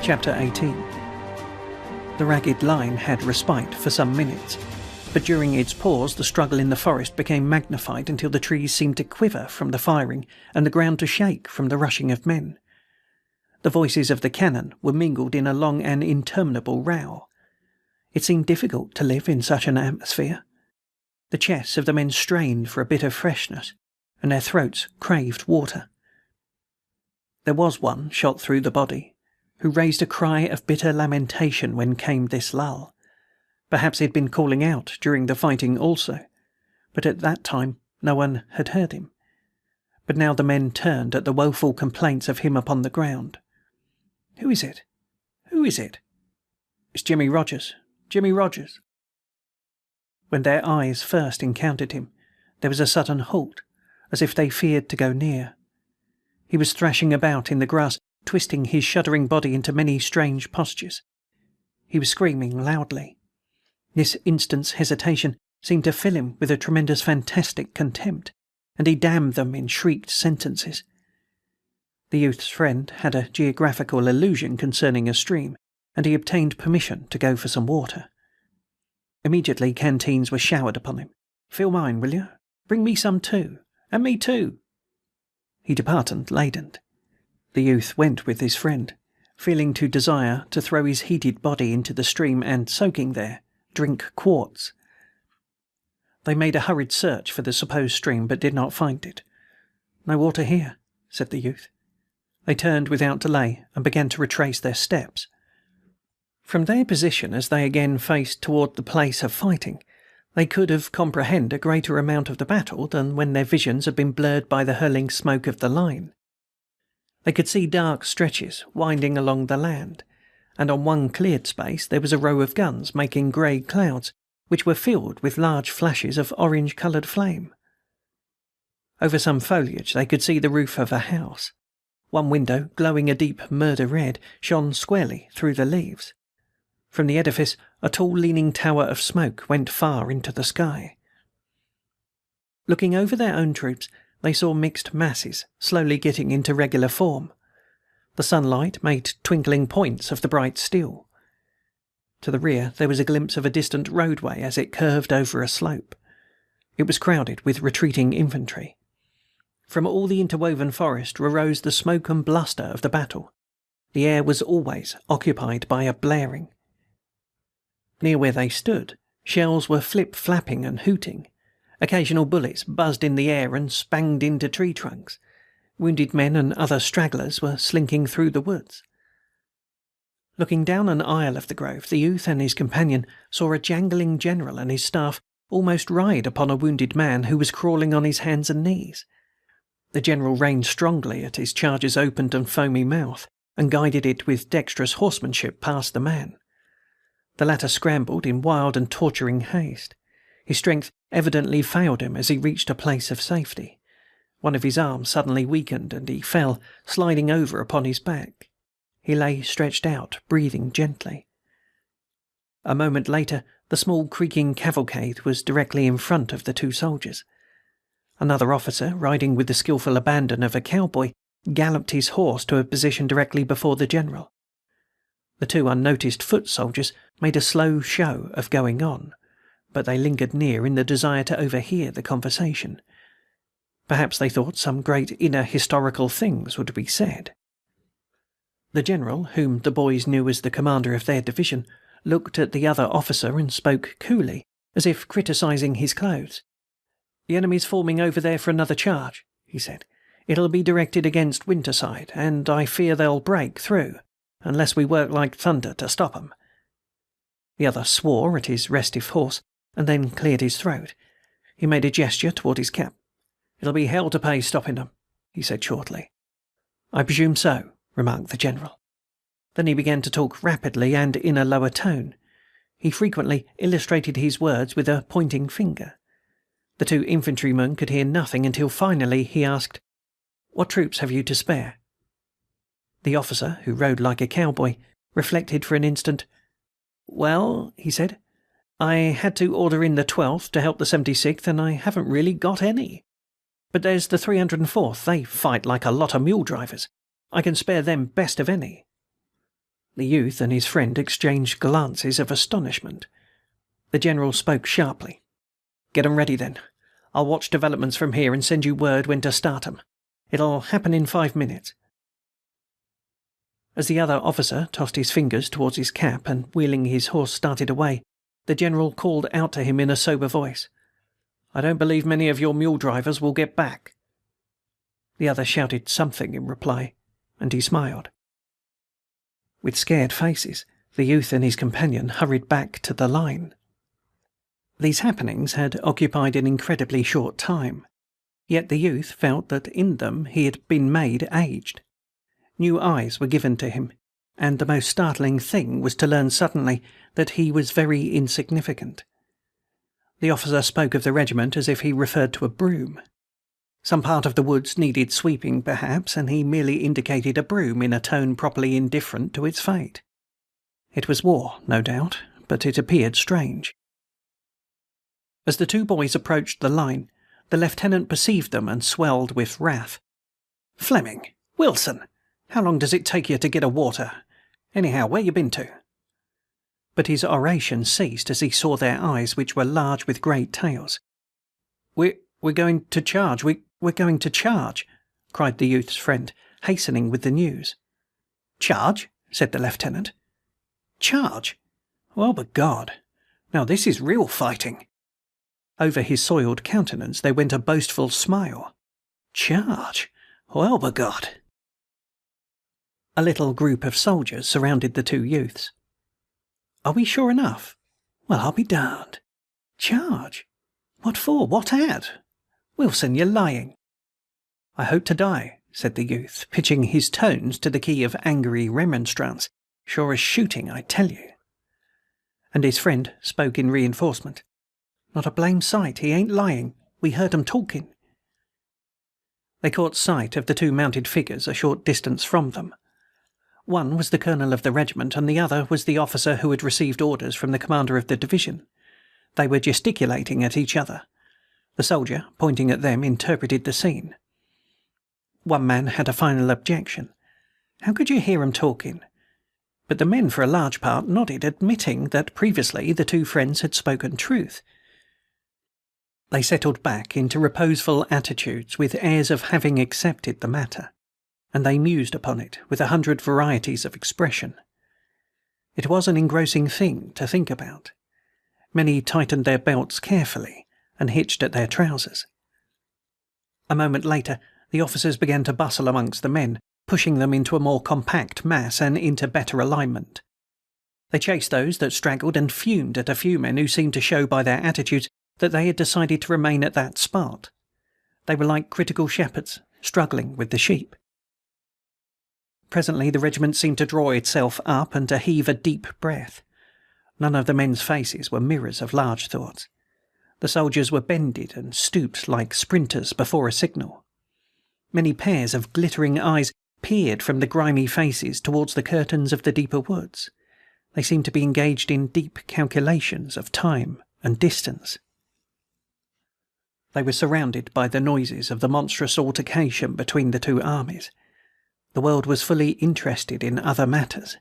Chapter 18. The ragged line had respite for some minutes, but during its pause the struggle in the forest became magnified until the trees seemed to quiver from the firing and the ground to shake from the rushing of men. The voices of the cannon were mingled in a long and interminable row. It seemed difficult to live in such an atmosphere. The chests of the men strained for a bit of freshness, and their throats craved water. There was one shot through the body, who raised a cry of bitter lamentation when came this lull. Perhaps he had been calling out during the fighting also, but at that time no one had heard him. But now the men turned at the woeful complaints of him upon the ground. "Who is it? Who is it?" "It's Jimmy Rogers. Jimmy Rogers." When their eyes first encountered him, there was a sudden halt, as if they feared to go near. He was thrashing about in the grass, twisting his shuddering body into many strange postures. He was screaming loudly. This instant's hesitation seemed to fill him with a tremendous fantastic contempt, and he damned them in shrieked sentences. The youth's friend had a geographical illusion concerning a stream, and he obtained permission to go for some water. Immediately canteens were showered upon him. "Fill mine, will you? Bring me some too. And me too." He departed laden. The youth went with his friend, feeling to desire to throw his heated body into the stream and, soaking there, drink quarts. They made a hurried search for the supposed stream, but did not find it. "No water here," said the youth. They turned without delay and began to retrace their steps. From their position, as they again faced toward the place of fighting, they could have comprehended a greater amount of the battle than when their visions had been blurred by the hurling smoke of the line. They could see dark stretches winding along the land, and on one cleared space there was a row of guns making grey clouds, which were filled with large flashes of orange-coloured flame. Over some foliage they could see the roof of a house. One window, glowing a deep murder red, shone squarely through the leaves. From the edifice a tall leaning tower of smoke went far into the sky. Looking over their own troops, they saw mixed masses slowly getting into regular form. The sunlight made twinkling points of the bright steel. To the rear there was a glimpse of a distant roadway as it curved over a slope. It was crowded with retreating infantry. From all the interwoven forest arose the smoke and bluster of the battle. The air was always occupied by a blaring. Near where they stood, shells were flip-flapping and hooting. Occasional bullets buzzed in the air and spanged into tree trunks. Wounded men and other stragglers were slinking through the woods. Looking down an aisle of the grove, the youth and his companion saw a jangling general and his staff almost ride upon a wounded man who was crawling on his hands and knees. The general reined strongly at his charger's opened and foamy mouth, and guided it with dexterous horsemanship past the man. The latter scrambled in wild and torturing haste. His strength evidently failed him as he reached a place of safety. One of his arms suddenly weakened, and he fell, sliding over upon his back. He lay stretched out, breathing gently. A moment later, the small creaking cavalcade was directly in front of the two soldiers. Another officer, riding with the skilful abandon of a cowboy, galloped his horse to a position directly before the general. The two unnoticed foot soldiers made a slow show of going on, but they lingered near in the desire to overhear the conversation. Perhaps they thought some great inner historical things would be said. The general, whom the boys knew as the commander of their division, looked at the other officer and spoke coolly, as if criticizing his clothes. "The enemy's forming over there for another charge," he said. "It'll be directed against Winterside, and I fear they'll break through, unless we work like thunder to stop 'em." The other swore at his restive horse, and then cleared his throat. He made a gesture toward his cap. "It'll be hell to pay stopping them," he said shortly. "I presume so," remarked the general. Then he began to talk rapidly and in a lower tone. He frequently illustrated his words with a pointing finger. The two infantrymen could hear nothing until finally he asked, "What troops have you to spare?" The officer, who rode like a cowboy, reflected for an instant. "Well," he said, "I had to order in the 12th to help the 76th, and I haven't really got any. But there's the 304th. They fight like a lot of mule drivers. I can spare them best of any." The youth and his friend exchanged glances of astonishment. The General spoke sharply. "Get 'em ready, then. I'll watch developments from here and send you word when to start 'em. It'll happen in 5 minutes." As the other officer tossed his fingers towards his cap and, wheeling his horse, started away, the General called out to him in a sober voice, "I don't believe many of your mule drivers will get back." The other shouted something in reply, and he smiled. With scared faces, the youth and his companion hurried back to the line. These happenings had occupied an incredibly short time, yet the youth felt that in them he had been made aged. New eyes were given to him, and the most startling thing was to learn suddenly that he was very insignificant. The officer spoke of the regiment as if he referred to a broom. Some part of the woods needed sweeping, perhaps, and he merely indicated a broom in a tone properly indifferent to its fate. It was war, no doubt, but it appeared strange. As the two boys approached the line, the lieutenant perceived them and swelled with wrath. "Fleming! Wilson! How long does it take you to get a water? Anyhow, where you been to?" But his oration ceased as he saw their eyes, which were large with great tails. We're going to charge. We're going to charge," cried the youth's friend, hastening with the news. "Charge?" said the lieutenant. "Charge? Well, b'God! Now this is real fighting." Over his soiled countenance there went a boastful smile. "Charge? Well, b'God!" A little group of soldiers surrounded the two youths. "Are we sure enough? Well, I'll be darned. Charge? What for? What at? Wilson, you're lying." "I hope to die," said the youth, pitching his tones to the key of angry remonstrance. "Sure as shooting, I tell you." And his friend spoke in reinforcement. "Not a blame sight. He ain't lying. We heard 'em talking." They caught sight of the two mounted figures a short distance from them. One was the colonel of the regiment, and the other was the officer who had received orders from the commander of the division. They were gesticulating at each other. The soldier, pointing at them, interpreted the scene. One man had a final objection. How could you hear 'em talking? But the men, for a large part, nodded, admitting that previously the two friends had spoken truth. They settled back into reposeful attitudes with airs of having accepted the matter, and they mused upon it with 100 varieties of expression. It was an engrossing thing to think about. Many tightened their belts carefully and hitched at their trousers. A moment later, the officers began to bustle amongst the men, pushing them into a more compact mass and into better alignment. They chased those that straggled and fumed at a few men who seemed to show by their attitudes that they had decided to remain at that spot. They were like critical shepherds, struggling with the sheep. Presently the regiment seemed to draw itself up and to heave a deep breath. None of the men's faces were mirrors of large thoughts. The soldiers were bended and stooped like sprinters before a signal. Many pairs of glittering eyes peered from the grimy faces towards the curtains of the deeper woods. They seemed to be engaged in deep calculations of time and distance. They were surrounded by the noises of the monstrous altercation between the two armies. The world was fully interested in other matters.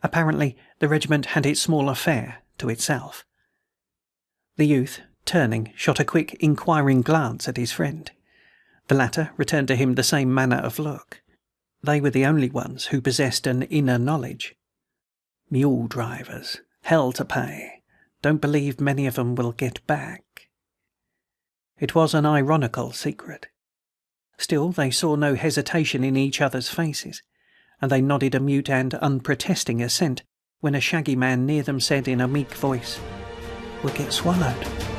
Apparently, the regiment had its small affair to itself. The youth, turning, shot a quick, inquiring glance at his friend. The latter returned to him the same manner of look. They were the only ones who possessed an inner knowledge. Mule drivers, hell to pay. Don't believe many of them will get back. It was an ironical secret. Still, they saw no hesitation in each other's faces, and they nodded a mute and unprotesting assent when a shaggy man near them said in a meek voice, "We'll get swallowed."